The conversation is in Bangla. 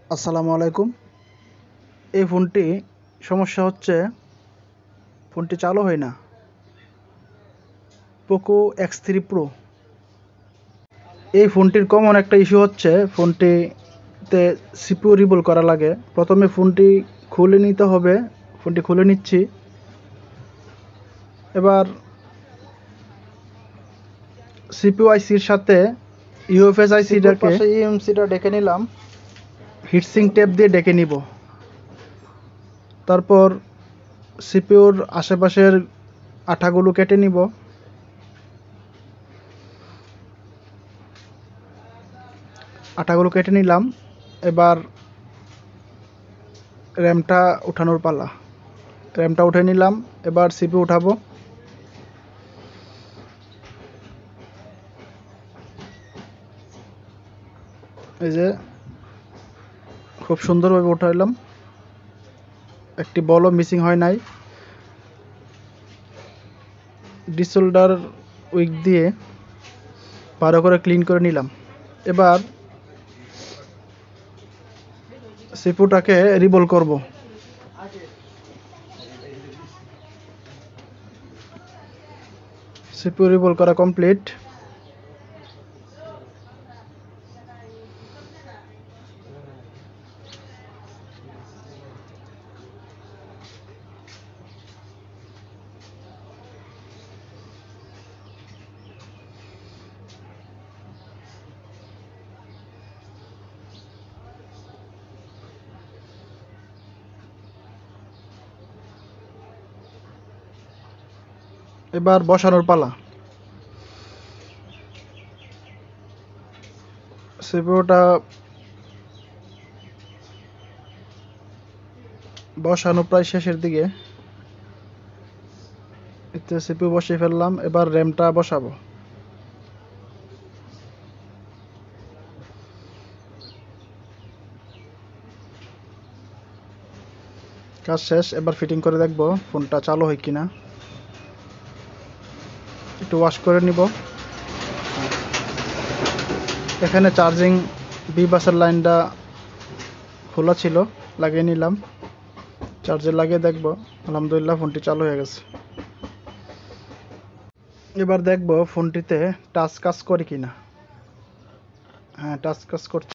আসসালামু আলাইকুম। এই ফোনটি সমস্যা হচ্ছে, ফোনটি চালু হয় না। Poco X3 pro. এই ফোনটির কমন একটা ইস্যু হচ্ছে, ফোনটিতে সিপিইউ রিবুট করা লাগে। প্রথমে ফোনটি খুলে নিতে হবে। ফোনটি খুলে নিচ্ছি। এবার সিপিইউ আইসির সাথে ইউএফএস আইসিটাকে ইএমসিটা ডেকে নিলাম। হিটসিঙ্ক টেপ দিয়ে ডেকে নিব। তারপর সিপিইউর আশেপাশের আঠাগুলো কেটে নিব। আঠাগুলো কেটে নিলাম। এবার র্যামটা উঠানোর পালা। র্যামটা উঠে নিলাম। এবার সিপিইউ উঠাবো। এই যে খুব সুন্দরভাবে উঠাইলাম। একটি বলও মিসিং হয় নাই। ডিসোল্ডার উইক দিয়ে ভালো করে ক্লিন করে নিলাম। এবার সিপিইউটাকে রিবল করব। সিপিইউ রিবল করা কমপ্লিট। এবার বসানোর পালা। সিপিইউটা বসানো প্রায় শেষের দিকে। এতে সিপিইউ বসিয়ে ফেললাম। এবার র্যামটা বসাবো। কাজ শেষ। এবার ফিটিং করে দেখব ফোনটা চালু হয় কিনা। একটু ওয়াশ করে নিব। এখানে চার্জিং বি বাসের লাইনটা খোলা ছিল, লাগিয়ে নিলাম। চার্জে লাগিয়ে দেখব। আলহামদুলিল্লাহ ফোনটি চালু হয়ে গেছে। এবার দেখব ফোনটিতে টাচ কাজ করে কিনা। হ্যাঁ, টাচ কাজ করছে।